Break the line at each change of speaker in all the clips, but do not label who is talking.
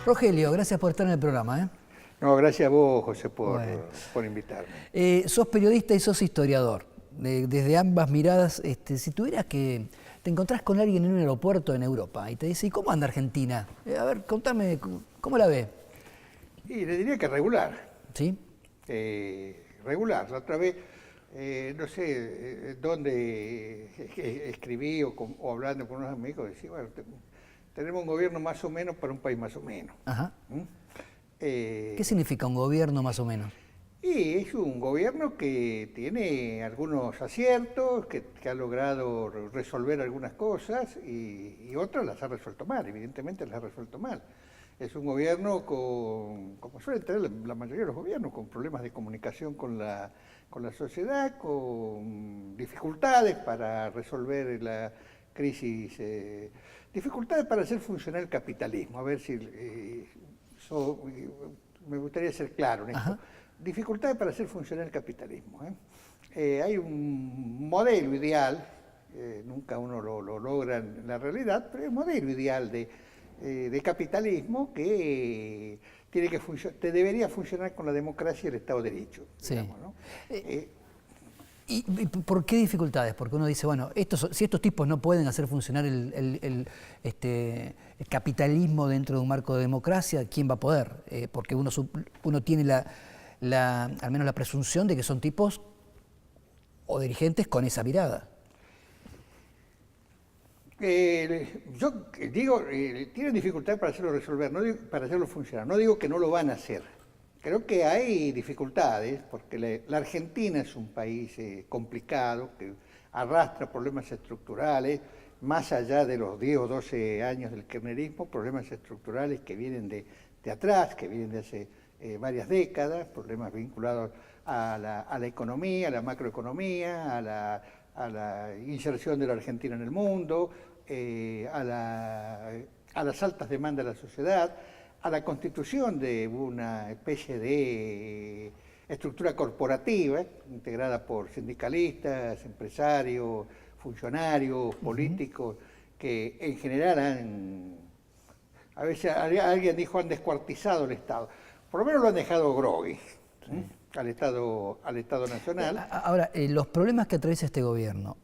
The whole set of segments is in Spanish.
Rogelio, gracias por estar en el programa.
No, gracias a vos, José, por invitarme.
Sos periodista y sos historiador. Desde ambas miradas, si tuvieras que... Te encontrás con alguien en un aeropuerto en Europa y te dice, ¿y cómo anda Argentina? A ver, contame, ¿cómo la ve?
Y le diría que regular.
¿Sí?
Regular. La otra vez, no sé dónde escribí o hablando con unos amigos, decía, bueno, tenemos un gobierno más o menos para un país más o menos.
Ajá. ¿Qué significa un gobierno más o menos?
Y es un gobierno que tiene algunos aciertos, que ha logrado resolver algunas cosas y otras las ha resuelto mal, evidentemente las ha resuelto mal. Es un gobierno como suele tener la mayoría de los gobiernos, con problemas de comunicación con la sociedad, con dificultades para resolver la crisis, dificultades para hacer funcionar el capitalismo. A ver si me gustaría ser claro en esto.
Ajá.
Dificultades para hacer funcionar el capitalismo. Hay un modelo ideal, nunca uno lo logra en la realidad, pero hay un modelo ideal de capitalismo que debería funcionar con la democracia y el Estado de Derecho.
Sí.
Digamos, ¿no?
¿Y por qué dificultades? Porque uno dice, bueno, si estos tipos no pueden hacer funcionar el capitalismo dentro de un marco de democracia, ¿quién va a poder? Porque uno tiene al menos la presunción de que son tipos o dirigentes con esa mirada.
Yo digo, tienen dificultad para hacerlo resolver, no digo, para hacerlo funcionar. No digo que no lo van a hacer. Creo que hay dificultades, porque la Argentina es un país complicado, que arrastra problemas estructurales, más allá de los 10 o 12 años del kirchnerismo, problemas estructurales que vienen de atrás, que vienen de hace varias décadas, problemas vinculados a la economía, a la macroeconomía, a la inserción de la Argentina en el mundo, a las altas demandas de la sociedad, a la constitución de una especie de estructura corporativa integrada por sindicalistas, empresarios, funcionarios, políticos, que en general a veces alguien dijo han descuartizado el Estado. Por lo menos lo han dejado groggy, ¿sí? al Estado Nacional.
Ahora, los problemas que atraviesa este gobierno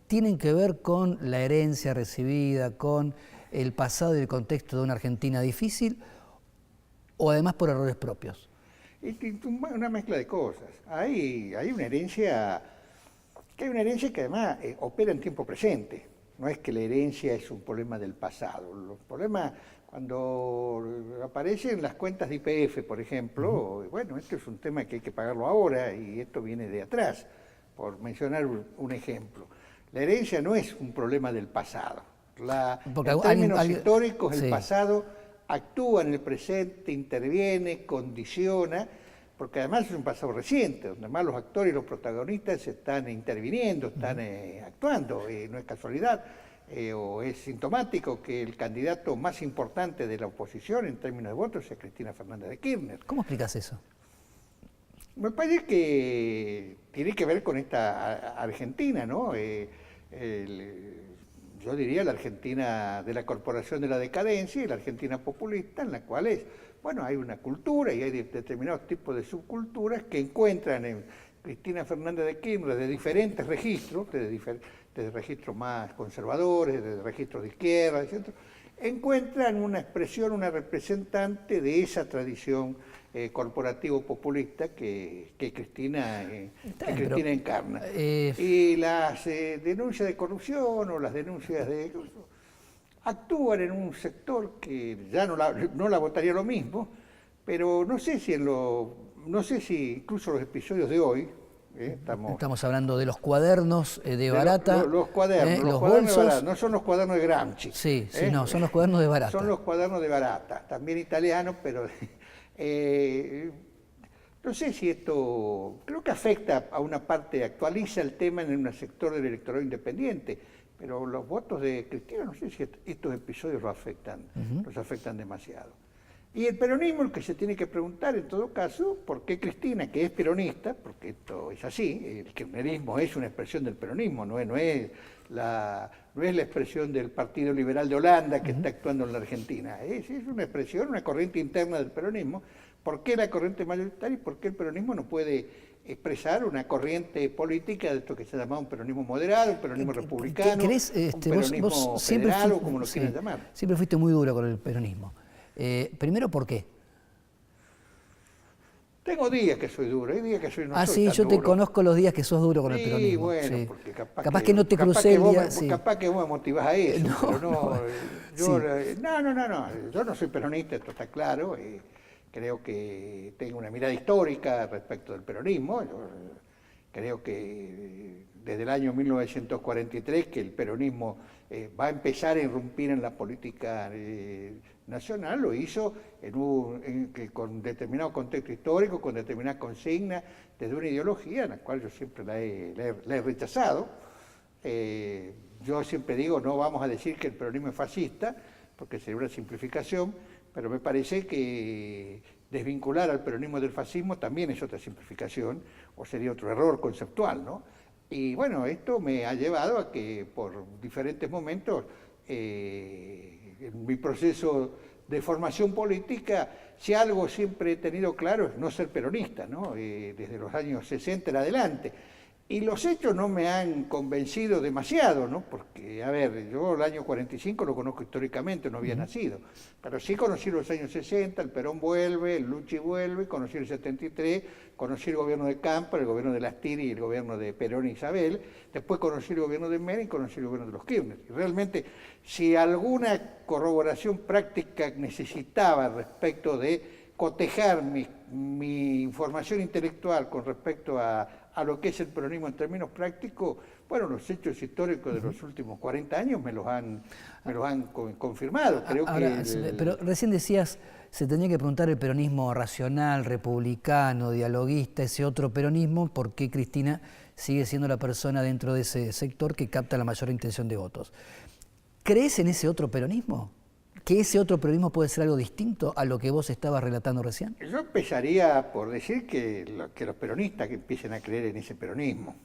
tienen que ver con la herencia recibida, con el pasado y el contexto de una Argentina difícil, o además por errores propios.
Una mezcla de cosas. Hay una herencia que además opera en tiempo presente. No es que la herencia es un problema del pasado. Los problemas cuando aparecen las cuentas de YPF, por ejemplo, bueno, esto es un tema que hay que pagarlo ahora y esto viene de atrás, por mencionar un ejemplo. La herencia no es un problema del pasado. En términos históricos, el pasado actúa en el presente, interviene, condiciona, porque además es un pasado reciente, donde además los actores y los protagonistas están interviniendo, están actuando, no es casualidad, o es sintomático que el candidato más importante de la oposición en términos de votos sea Cristina Fernández de Kirchner.
¿Cómo explicas eso?
Me parece que tiene que ver con esta Argentina, ¿no? Yo diría la Argentina de la corporación de la decadencia y la Argentina populista, en la cual hay una cultura y hay determinados tipos de subculturas que encuentran en Cristina Fernández de Kirchner de diferentes registros, desde registros más conservadores, desde registros de izquierda, etc., encuentran una expresión, una representante de esa tradición corporativo-populista que Cristina encarna. Y las denuncias de corrupción o las denuncias actúan en un sector que ya no la votaría lo mismo, pero no sé si incluso los episodios de hoy,
estamos hablando de los cuadernos de Barata.
Los cuadernos
los
cuadernos
bolsos.
de Barata, no son los cuadernos de Gramsci.
Sí, no, son los cuadernos de Barata.
Son los cuadernos de Barata, también italianos, pero no sé si esto, creo que afecta a una parte, actualiza el tema en un sector del electorado independiente, pero los votos de Cristina, no sé si estos episodios los afectan demasiado. Y el peronismo, el que se tiene que preguntar en todo caso, ¿por qué Cristina, que es peronista, porque esto es así, el kirchnerismo es una expresión del peronismo, no es la expresión del Partido Liberal de Holanda que está actuando en la Argentina, es una expresión, una corriente interna del peronismo? ¿Por qué la corriente mayoritaria y por qué el peronismo no puede expresar una corriente política de esto que se llama un peronismo moderado, un peronismo republicano, un peronismo federal o como lo quieran llamar?
Siempre fuiste muy duro con el peronismo. Primero, ¿por qué?
Tengo días que soy duro, hay días que soy no soy
sí,
tan
yo
duro.
te conozco los días que sos duro con el peronismo.
Sí, bueno,
sí.
porque
capaz que no te crucé el día.
Capaz que vos me motivás a eso, pero no, yo,
sí.
no, yo no soy peronista, esto está claro, creo que tengo una mirada histórica respecto del peronismo, yo creo que desde el año 1943 que el peronismo va a empezar a irrumpir en la política nacional, lo hizo con determinado contexto histórico, con determinada consigna, desde una ideología en la cual yo siempre la he rechazado. Yo siempre digo, no vamos a decir que el peronismo es fascista, porque sería una simplificación, pero me parece que desvincular al peronismo del fascismo también es otra simplificación, o sería otro error conceptual, ¿no? Y bueno, esto me ha llevado a que por diferentes momentos en mi proceso de formación política, si algo siempre he tenido claro es no ser peronista, ¿no? Desde los años 60 en adelante. Y los hechos no me han convencido demasiado, ¿no? Porque, a ver, yo el año 45 lo conozco históricamente, no había nacido, pero sí conocí los años 60, el Perón vuelve, el Luchi vuelve, conocí el 73, conocí el gobierno de Campo, el gobierno de Lastiri y el gobierno de Perón e Isabel, después conocí el gobierno de Menem y conocí el gobierno de los Kirchner. Y realmente, si alguna corroboración práctica necesitaba respecto de cotejar mi información intelectual con respecto a lo que es el peronismo en términos prácticos, bueno, los hechos históricos de los últimos 40 años me los han confirmado. Creo
Ahora, pero recién decías, se tenía que preguntar el peronismo racional, republicano, dialoguista, ese otro peronismo, ¿por qué Cristina sigue siendo la persona dentro de ese sector que capta la mayor intención de votos? ¿Crees en ese otro peronismo? ¿Que ese otro peronismo puede ser algo distinto a lo que vos estabas relatando recién?
Yo empezaría por decir que los peronistas que empiecen a creer en ese peronismo.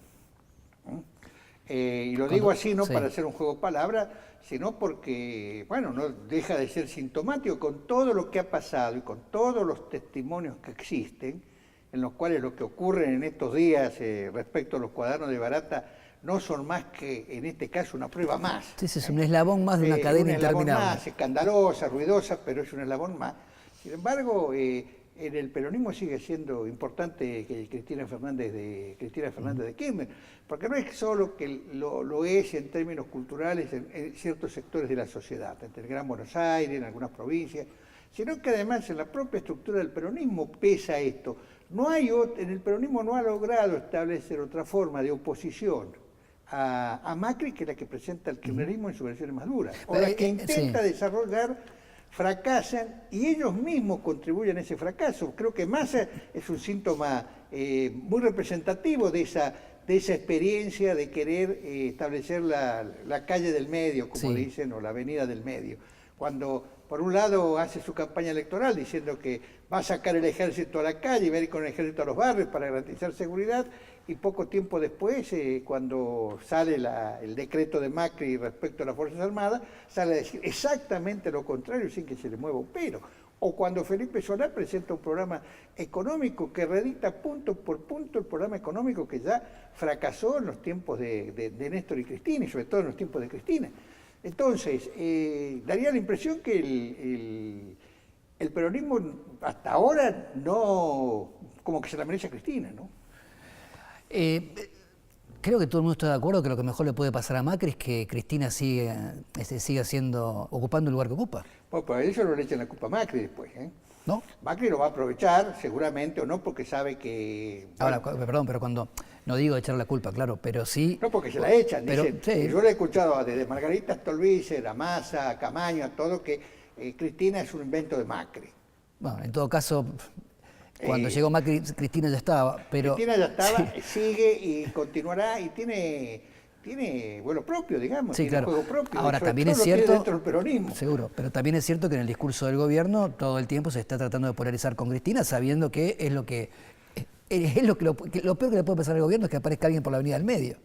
Y lo digo así no para hacer un juego de palabras, sino porque, bueno, no deja de ser sintomático con todo lo que ha pasado y con todos los testimonios que existen, en los cuales lo que ocurre en estos días respecto a los cuadernos de Barata no son más que, en este caso, una prueba más.
Sí, es un eslabón más de una cadena interminable. Un eslabón
más, escandalosa, ruidosa, pero es un eslabón más. Sin embargo, en el peronismo sigue siendo importante que Cristina Fernández de Kirchner, porque no es solo que lo es en términos culturales en ciertos sectores de la sociedad, en el Gran Buenos Aires, en algunas provincias, sino que además en la propia estructura del peronismo pesa esto. En el peronismo no ha logrado establecer otra forma de oposición a Macri que la que presenta el kirchnerismo en sus versiones más duras, o la que intenta desarrollar, fracasan y ellos mismos contribuyen a ese fracaso. Creo que Massa es un síntoma muy representativo de esa experiencia de querer establecer la calle del medio, como dicen, o la avenida del medio. Cuando, por un lado, hace su campaña electoral diciendo que va a sacar el ejército a la calle y va a ir con el ejército a los barrios para garantizar seguridad, y poco tiempo después, cuando sale el decreto de Macri respecto a las Fuerzas Armadas, sale a decir exactamente lo contrario sin que se le mueva un pelo. O cuando Felipe Solá presenta un programa económico que reedita punto por punto el programa económico que ya fracasó en los tiempos de Néstor y Cristina, y sobre todo en los tiempos de Cristina. Entonces, daría la impresión que el peronismo hasta ahora no, como que se la merece a Cristina, ¿no?
Creo que todo el mundo está de acuerdo que lo que mejor le puede pasar a Macri es que Cristina siga ocupando el lugar que ocupa.
Bueno, pues a eso no le echan la culpa a Macri después, ¿eh?
¿No?
Macri lo va a aprovechar, seguramente, o no, porque sabe que...
Ahora, perdón, pero cuando... No digo echar la culpa, claro, pero sí...
No, porque se la echan,
pero,
dicen.
Sí.
Yo le he escuchado desde Margarita Stolbizer, a Massa, a Camaño, a todo, que Cristina es un invento de Macri.
Bueno, en todo caso... Cuando llegó Macri, Cristina ya estaba, pero...
Cristina ya estaba, sigue y continuará, y tiene vuelo propio, digamos,
Sí,
tiene
claro.
juego propio.
Ahora,
sobre
también
todo
es
lo tiene
cierto,
dentro del peronismo.
seguro, pero también es cierto que en el discurso del gobierno todo el tiempo se está tratando de polarizar con Cristina, sabiendo que es lo que lo peor que le puede pasar al gobierno es que aparezca alguien por la avenida del medio.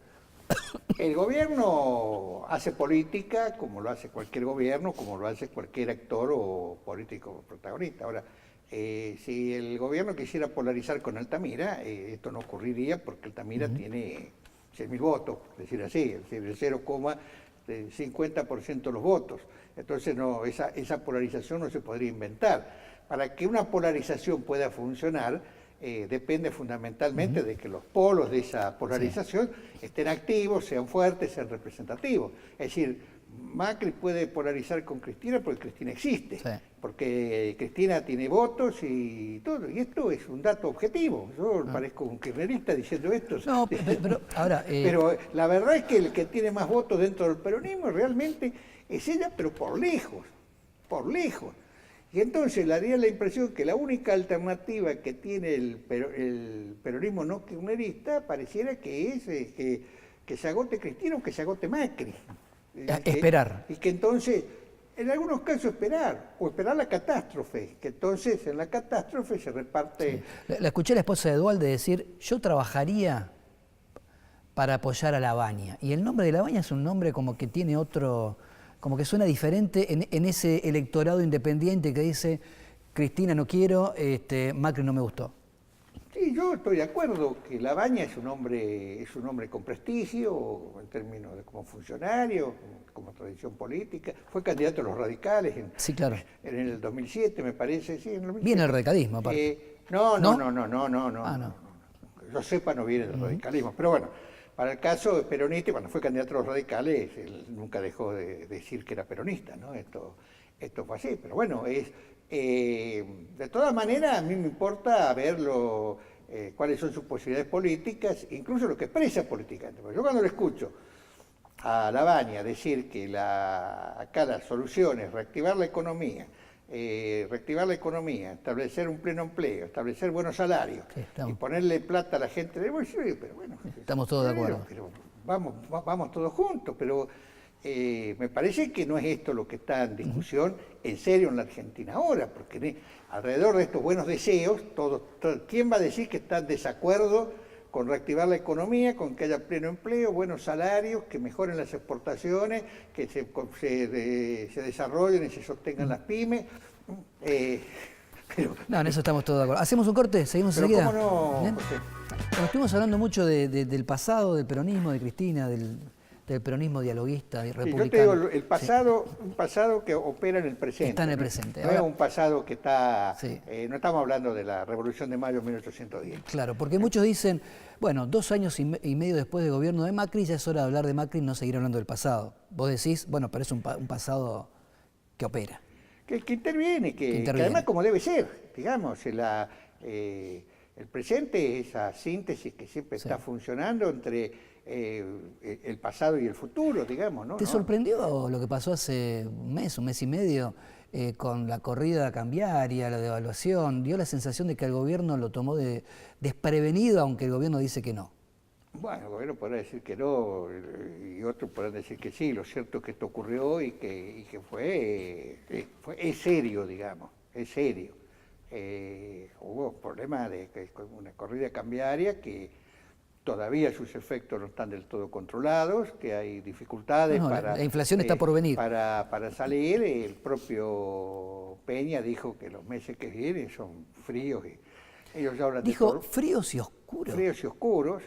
El gobierno hace política como lo hace cualquier gobierno, como lo hace cualquier actor o político protagonista. Ahora, si el gobierno quisiera polarizar con Altamira, esto no ocurriría porque Altamira tiene 6.000 votos, por decir así, es decir, el 0,50% de los votos. Entonces, no, esa polarización no se podría inventar. Para que una polarización pueda funcionar, depende fundamentalmente de que los polos de esa polarización estén activos, sean fuertes, sean representativos. Es decir, Macri puede polarizar con Cristina porque Cristina existe, porque Cristina tiene votos y todo, y esto es un dato objetivo. Yo parezco un kirchnerista diciendo esto.
No, pero ahora...
Pero la verdad es que el que tiene más votos dentro del peronismo realmente es ella, pero por lejos, por lejos. Y entonces le daría la impresión que la única alternativa que tiene el peronismo no kirchnerista pareciera que es que se agote Cristina o que se agote Macri.
Esperar.
Y que entonces, en algunos casos esperar, o esperar la catástrofe, que entonces en la catástrofe se reparte...
Sí. La escuché a la esposa de Duhalde decir, yo trabajaría para apoyar a Lavagna. Y el nombre de Lavagna es un nombre como que tiene otro... como que suena diferente en ese electorado independiente que dice Cristina no quiero, Macri no me gustó.
Sí, yo estoy de acuerdo que Lavagna es un hombre con prestigio en términos de como funcionario, como tradición política. Fue candidato a los radicales
sí, claro.
en el 2007, me parece. Sí, en el 2007.
Viene el radicalismo, aparte.
No.
Ah, no.
Que yo sepa, no viene del radicalismo. Pero bueno, para el caso de peronista, cuando fue candidato a los radicales, él nunca dejó de decir que era peronista, ¿no? Esto fue así. Pero bueno, de todas maneras, a mí me importa verlo, cuáles son sus posibilidades políticas, incluso lo que expresa políticamente. Porque yo cuando le escucho a Lavagna decir que acá la solución es reactivar la economía, establecer un pleno empleo, establecer buenos salarios y ponerle plata a la gente del bolsillo, pero bueno,
estamos todos de acuerdo.
Pero vamos todos juntos, pero me parece que no es esto lo que está en discusión en serio en la Argentina ahora, porque alrededor de estos buenos deseos, ¿quién va a decir que está en desacuerdo con reactivar la economía, con que haya pleno empleo, buenos salarios, que mejoren las exportaciones, que se desarrollen y se sostengan las pymes?
No, en eso estamos todos de acuerdo. ¿Hacemos un corte? ¿Seguimos enseguida?
¿Cómo no,
Bueno, estuvimos hablando mucho del pasado, del peronismo, de Cristina, del peronismo dialoguista y republicano.
Sí, yo te digo, el pasado, un pasado que opera en el presente.
Está en el presente.
No es un pasado que está...
Sí.
No estamos hablando de la Revolución de Mayo de 1810.
Claro, porque muchos dicen, bueno, 2 años y medio después del gobierno de Macri, ya es hora de hablar de Macri y no seguir hablando del pasado. Vos decís, bueno, pero es un pasado que opera.
Que interviene, que además como debe ser, digamos, el presente es esa síntesis que siempre está funcionando entre el pasado y el futuro, digamos, ¿no?
¿Te sorprendió lo que pasó hace un mes y medio, con la corrida cambiaria, la devaluación? ¿Dio la sensación de que el gobierno lo tomó desprevenido, aunque el gobierno dice que no?
Bueno, el gobierno podrá decir que no y otros podrán decir que sí. Lo cierto es que esto ocurrió y que es serio, digamos, es serio. Hubo problemas con una corrida cambiaria que todavía sus efectos no están del todo controlados, que hay dificultades
la inflación está por venir.
Para salir. El propio Peña dijo que los meses que vienen son fríos y ellos hablan
dijo fríos y oscuros.
Fríos y oscuros.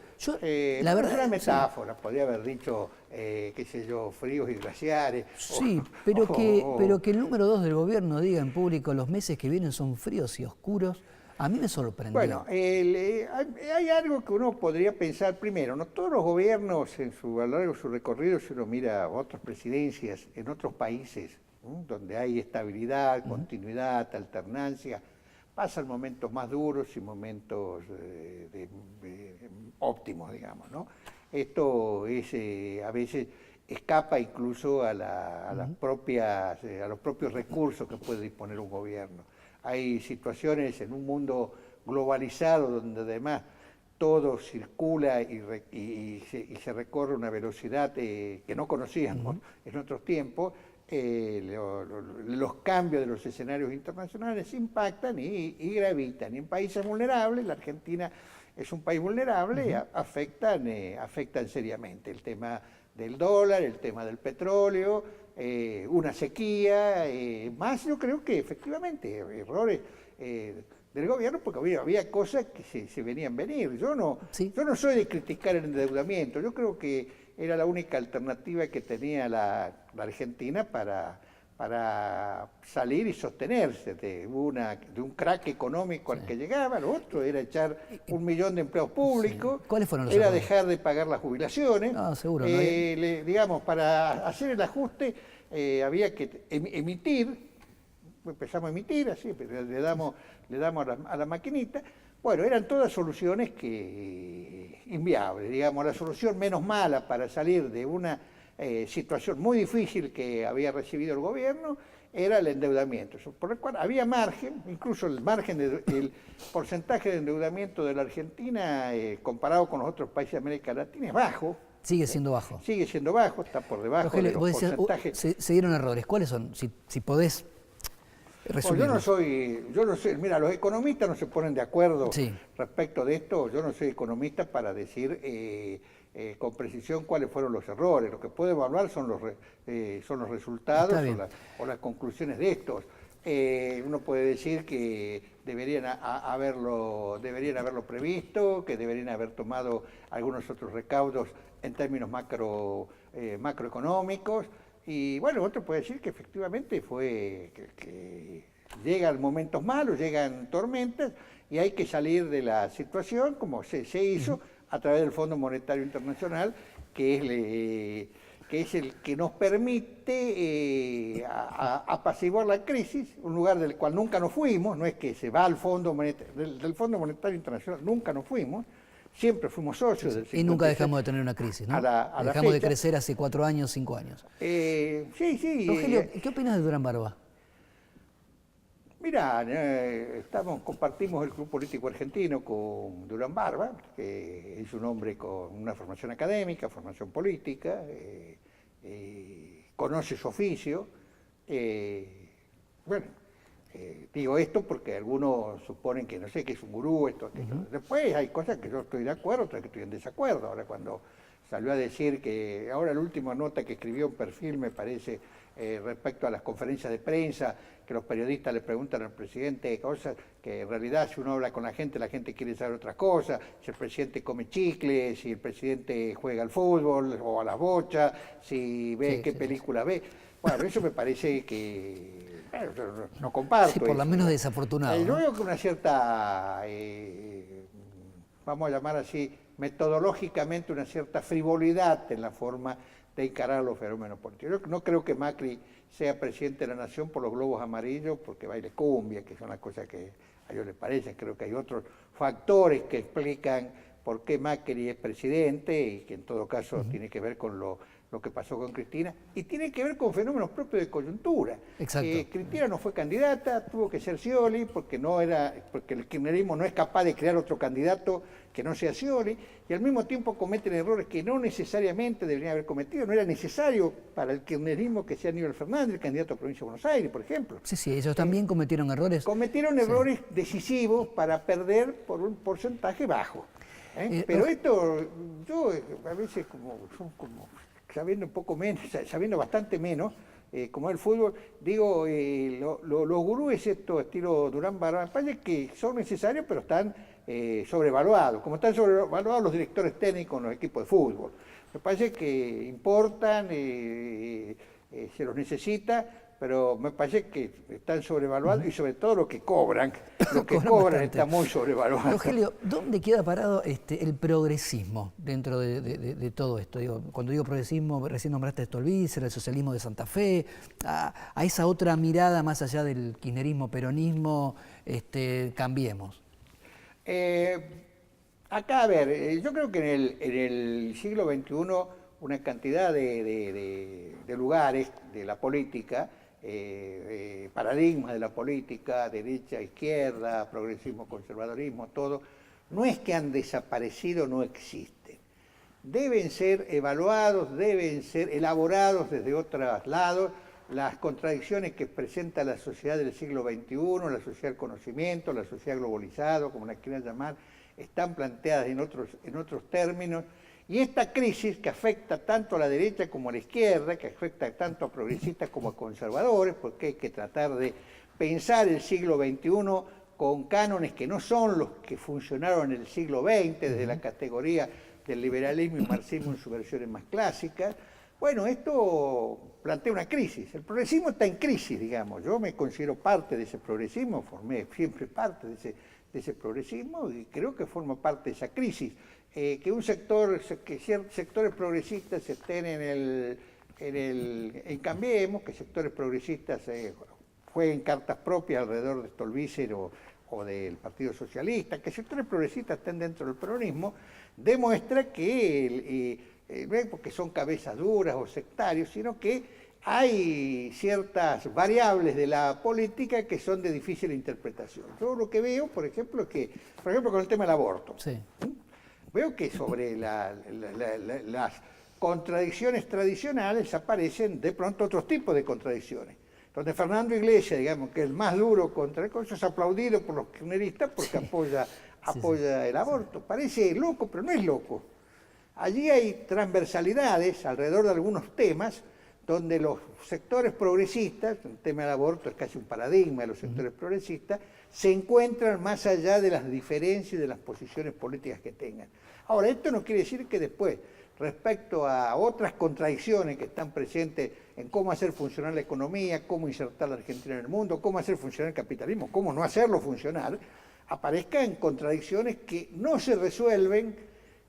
La verdad,
es una metáfora, podría haber dicho, qué sé yo, fríos y glaciares.
Sí, pero que el número 2 del gobierno diga en público los meses que vienen son fríos y oscuros, a mí me sorprendió.
Bueno, hay algo que uno podría pensar primero, ¿no? Todos los gobiernos a lo largo de su recorrido, si uno mira otras presidencias en otros países, donde hay estabilidad, continuidad, alternancia, pasan momentos más duros y momentos óptimos, digamos, ¿no? Esto a veces escapa incluso a los propios recursos que puede disponer un gobierno. Hay situaciones en un mundo globalizado donde además todo circula y se recorre a una velocidad que no conocíamos en otros tiempos, los cambios de los escenarios internacionales impactan y gravitan. Y en países vulnerables, la Argentina es un país vulnerable, afectan seriamente. El tema del dólar, el tema del petróleo, una sequía, más yo creo que efectivamente errores del gobierno, porque había cosas que se venían venir. Yo no soy de criticar el endeudamiento, yo creo que era la única alternativa que tenía la Argentina para salir y sostenerse de un crack económico al que llegaba. Lo otro era echar 1 millón de empleos públicos,
¿Cuáles fueron los
era
errores?
dejar de pagar las jubilaciones.
No, seguro.
Digamos, para hacer el ajuste había que emitir, empezamos a emitir, así, le damos a la maquinita. Bueno, eran todas soluciones inviables, digamos, la solución menos mala para salir de una situación muy difícil que había recibido el gobierno era el endeudamiento, por el cual había margen, incluso el porcentaje de endeudamiento de la Argentina comparado con los otros países de América Latina es bajo.
Sigue siendo bajo.
Sigue siendo bajo, está por debajo
Rogelio,
de los
vos decías,
porcentajes.
se dieron errores. ¿Cuáles son? Si podés resumirlos.
Yo no sé, mira, los economistas no se ponen de acuerdo
Sí.
respecto de esto. Yo no soy economista para decir con precisión cuáles fueron los errores. Lo que puedo evaluar son los resultados o las conclusiones de estos. Uno puede decir que deberían haberlo previsto, que deberían haber tomado algunos otros recaudos en términos macroeconómicos. Y bueno, otro puede decir que efectivamente que llegan momentos malos, llegan tormentas y hay que salir de la situación como se hizo a través del Fondo Monetario Internacional, que es el que nos permite apaciguar la crisis, un lugar del cual nunca nos fuimos. No es que se va al Fondo Monetario, del Fondo Monetario Internacional nunca nos fuimos, siempre fuimos socios del 56.
Y nunca dejamos de tener una crisis, ¿no?
A la
Dejamos de
fecha.
crecer hace 4 años, 5 años.
Sí.
Rogelio, ¿qué opinas de Durán Barba?
Mirá, compartimos el Club Político Argentino con Durán Barba, que es un hombre con una formación académica, formación política, conoce su oficio. Digo esto porque algunos suponen que no sé, que es un gurú, esto, aquello. Después hay cosas que yo estoy de acuerdo, otras que estoy en desacuerdo. Ahora cuando salió a decir que, ahora la última nota que escribió en Perfil, me parece, respecto a las conferencias de prensa, que los periodistas le preguntan al presidente cosas que en realidad si uno habla con la gente quiere saber otras cosas, si el presidente come chicles, si el presidente juega al fútbol o a la bocha, si ve qué película ve. Bueno, eso me parece que no comparto.
Sí, por lo
eso,
menos
¿no?
desafortunado.
Yo
¿no?
veo que una cierta, vamos a llamar así, metodológicamente una cierta frivolidad en la forma de encarar los fenómenos políticos. Yo no creo que Macri sea presidente de la nación por los globos amarillos, porque baile cumbia, que son las cosas que a ellos les parecen. Creo que hay otros factores que explican por qué Macri es presidente y que en todo caso tiene que ver con lo que pasó con Cristina, y tiene que ver con fenómenos propios de coyuntura.
Exacto.
Cristina no fue candidata, tuvo que ser Scioli, porque el kirchnerismo no es capaz de crear otro candidato que no sea Scioli, y al mismo tiempo cometen errores que no necesariamente deberían haber cometido. No era necesario para el kirchnerismo que sea Aníbal Fernández, el candidato a la provincia de Buenos Aires, por ejemplo.
Sí, ellos también cometieron errores.
Cometieron errores decisivos para perder por un porcentaje bajo. Pero esto, yo a veces sabiendo un poco menos, sabiendo bastante menos, como es el fútbol, digo, los gurúes estos estilo Durán Barba, me parece que son necesarios, pero están sobrevaluados, como están sobrevaluados los directores técnicos en los equipos de fútbol. Me parece que importan, se los necesita, pero me parece que están sobrevaluados y sobre todo lo que cobran
Bastante.
está muy sobrevaluado.
Rogelio, ¿dónde queda parado el progresismo dentro de todo esto? Cuando digo progresismo, recién nombraste a Stolbizer, el socialismo de Santa Fe, a esa otra mirada más allá del kirchnerismo, peronismo, cambiemos.
Acá, a ver, yo creo que en el siglo XXI una cantidad de lugares de la política, paradigmas de la política, derecha, izquierda, progresismo, conservadorismo, todo, no es que han desaparecido, no existen. Deben ser evaluados, deben ser elaborados desde otros lados, las contradicciones que presenta la sociedad del siglo XXI, la sociedad del conocimiento, la sociedad globalizada, como la quieran llamar, están planteadas en otros términos, y esta crisis que afecta tanto a la derecha como a la izquierda, que afecta tanto a progresistas como a conservadores, porque hay que tratar de pensar el siglo XXI con cánones que no son los que funcionaron en el siglo XX, desde la categoría del liberalismo y marxismo en sus versiones más clásicas. Bueno, esto plantea una crisis. El progresismo está en crisis, digamos. Yo me considero parte de ese progresismo, formé siempre parte de ese progresismo y creo que forma parte de esa crisis. Que ciertos sectores progresistas estén en Cambiemos, que sectores progresistas jueguen cartas propias alrededor de Stolbizer o del Partido Socialista, que sectores progresistas estén dentro del peronismo, demuestra que no es porque son cabezas duras o sectarios, sino que hay ciertas variables de la política que son de difícil interpretación. Yo lo que veo, por ejemplo, es que, por ejemplo, con el tema del aborto,
Sí.
veo que sobre las contradicciones tradicionales aparecen de pronto otros tipos de contradicciones. Donde Fernando Iglesias, digamos, que es el más duro contra el coso, es aplaudido por los kirchneristas porque apoya el aborto. Parece loco, pero no es loco. Allí hay transversalidades alrededor de algunos temas donde los sectores progresistas, el tema del aborto es casi un paradigma de los sectores progresistas, se encuentran más allá de las diferencias y de las posiciones políticas que tengan. Ahora, esto no quiere decir que después, respecto a otras contradicciones que están presentes en cómo hacer funcionar la economía, cómo insertar a la Argentina en el mundo, cómo hacer funcionar el capitalismo, cómo no hacerlo funcionar, aparezcan contradicciones que no se resuelven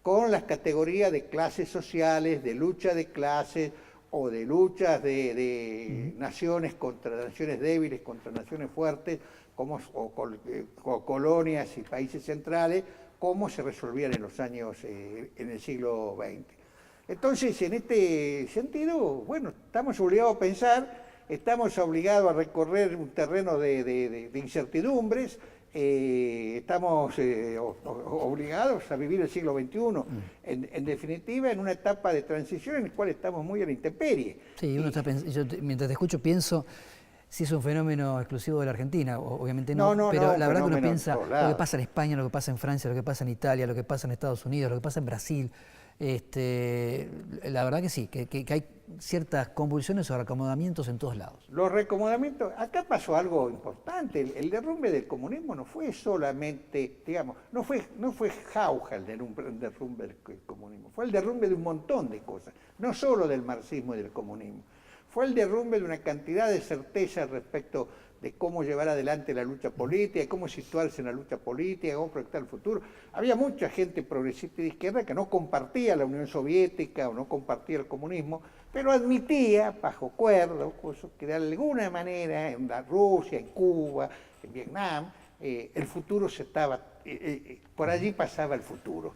con las categorías de clases sociales, de lucha de clases o de luchas de naciones contra naciones débiles, contra naciones fuertes, o colonias y países centrales, como se resolvían en los años, en el siglo XX. Entonces, en este sentido, bueno, estamos obligados a pensar, estamos obligados a recorrer un terreno de incertidumbres, estamos obligados a vivir el siglo XXI, en definitiva, en una etapa de transición en la cual estamos muy a la intemperie.
Sí, mientras te escucho pienso si es un fenómeno exclusivo de la Argentina, obviamente no, pero la verdad que uno piensa lo que pasa en España, lo que pasa en Francia, lo que pasa en Italia, lo que pasa en Estados Unidos, lo que pasa en Brasil. La verdad que sí, que hay ciertas convulsiones o reacomodamientos en todos lados.
Los reacomodamientos, acá pasó algo importante, el derrumbe del comunismo no fue solamente, digamos, no fue jauja el derrumbe del comunismo, fue el derrumbe de un montón de cosas, no solo del marxismo y del comunismo, fue el derrumbe de una cantidad de certezas respecto de cómo llevar adelante la lucha política, cómo situarse en la lucha política, cómo proyectar el futuro. Había mucha gente progresista y de izquierda que no compartía la Unión Soviética o no compartía el comunismo, pero admitía, bajo acuerdo, que de alguna manera en la Rusia, en Cuba, en Vietnam, el futuro por allí pasaba el futuro,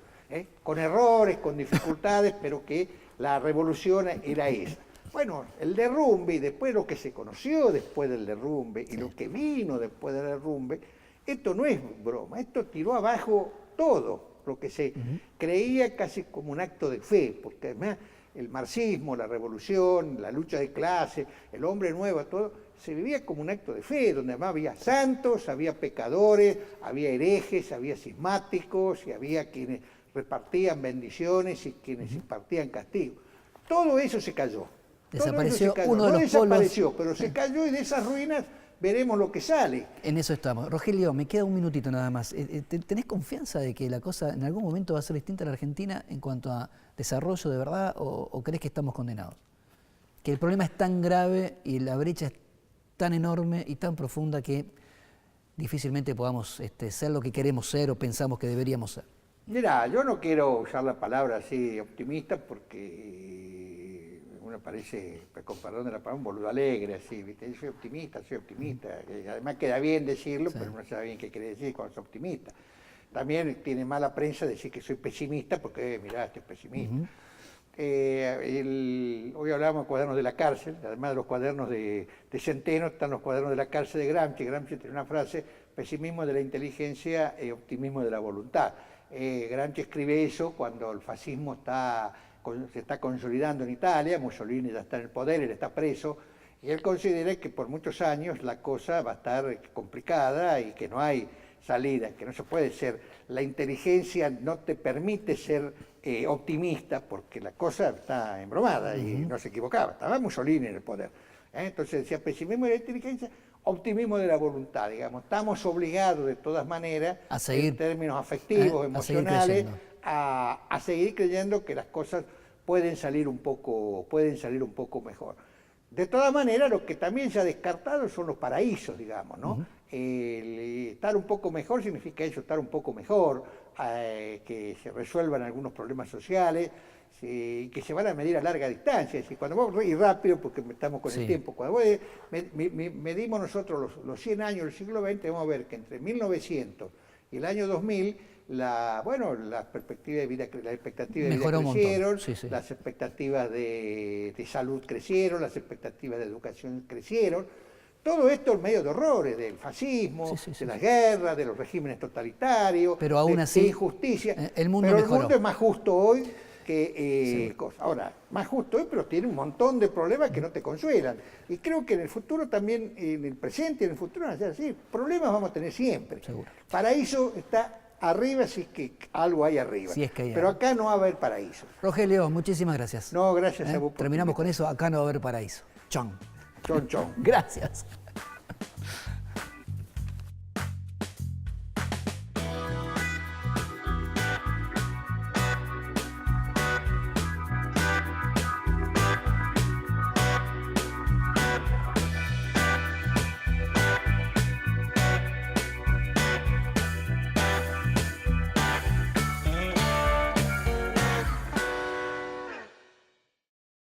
con errores, con dificultades, pero que la revolución era esa. Bueno, el derrumbe y después lo que se conoció después del derrumbe y lo que vino después del derrumbe, esto no es broma, esto tiró abajo todo lo que se creía casi como un acto de fe, porque además el marxismo, la revolución, la lucha de clase, el hombre nuevo, todo, se vivía como un acto de fe, donde además había santos, había pecadores, había herejes, había cismáticos y había quienes repartían bendiciones y quienes impartían castigo. Todo eso se cayó.
Desapareció
uno de los desapareció, pero se cayó y de esas ruinas veremos lo que sale.
En eso estamos. Rogelio, me queda un minutito nada más. ¿Tenés confianza de que la cosa en algún momento va a ser distinta a la Argentina en cuanto a desarrollo de verdad o crees que estamos condenados? Que el problema es tan grave y la brecha es tan enorme y tan profunda que difícilmente podamos ser lo que queremos ser o pensamos que deberíamos ser.
Mirá, yo no quiero usar la palabra así optimista porque uno parece, con perdón de la palabra, un boludo alegre, así, ¿viste? Yo soy optimista, además queda bien decirlo, sí, pero no sabe bien qué quiere decir cuando es optimista. También tiene mala prensa decir que soy pesimista porque, mirá, estoy pesimista. Hoy hablábamos de cuadernos de la cárcel, además de los cuadernos de Centeno, están los cuadernos de la cárcel de Gramsci. Gramsci tiene una frase: pesimismo de la inteligencia y optimismo de la voluntad. Gramsci escribe eso cuando el fascismo se está consolidando en Italia, Mussolini ya está en el poder, él está preso, y él considera que por muchos años la cosa va a estar complicada y que no hay salida, que no se puede ser, la inteligencia no te permite ser optimista porque la cosa está embromada y no se equivocaba, estaba Mussolini en el poder. Entonces decía, pesimismo de la inteligencia, optimismo de la voluntad, digamos, estamos obligados de todas maneras,
a seguir,
en términos afectivos, emocionales, a seguir creyendo que las cosas pueden salir un poco mejor. De todas maneras, lo que también se ha descartado son los paraísos, digamos, ¿no? Estar un poco mejor significa eso, estar un poco mejor, que se resuelvan algunos problemas sociales, y que se van a medir a larga distancia. Es decir, cuando vos, y rápido, porque estamos con el tiempo, cuando medimos nosotros los 100 años del siglo XX, vamos a ver que entre 1900 y el año 2000, las perspectivas de vida, las expectativas de vida crecieron, las expectativas de salud crecieron, las expectativas de educación crecieron. Todo esto en medio de horrores, del fascismo, de las guerras, de los regímenes totalitarios,
pero aún así,
de injusticia.
El mundo
pero
mejoró.
El mundo es más justo hoy que cosas. Ahora, más justo hoy, pero tiene un montón de problemas que no te consuelan. Y creo que en el futuro también, en el presente y en el futuro van a ser así. Problemas vamos a tener siempre.
Seguro.
Paraíso está arriba, si es que algo hay arriba.
Si es que hay
pero
algo.
acá no va a haber paraíso.
Rogelio, muchísimas gracias.
No, gracias a vos.
Terminamos con eso, acá no va a haber paraíso. Chon.
Chon, chon.
Gracias.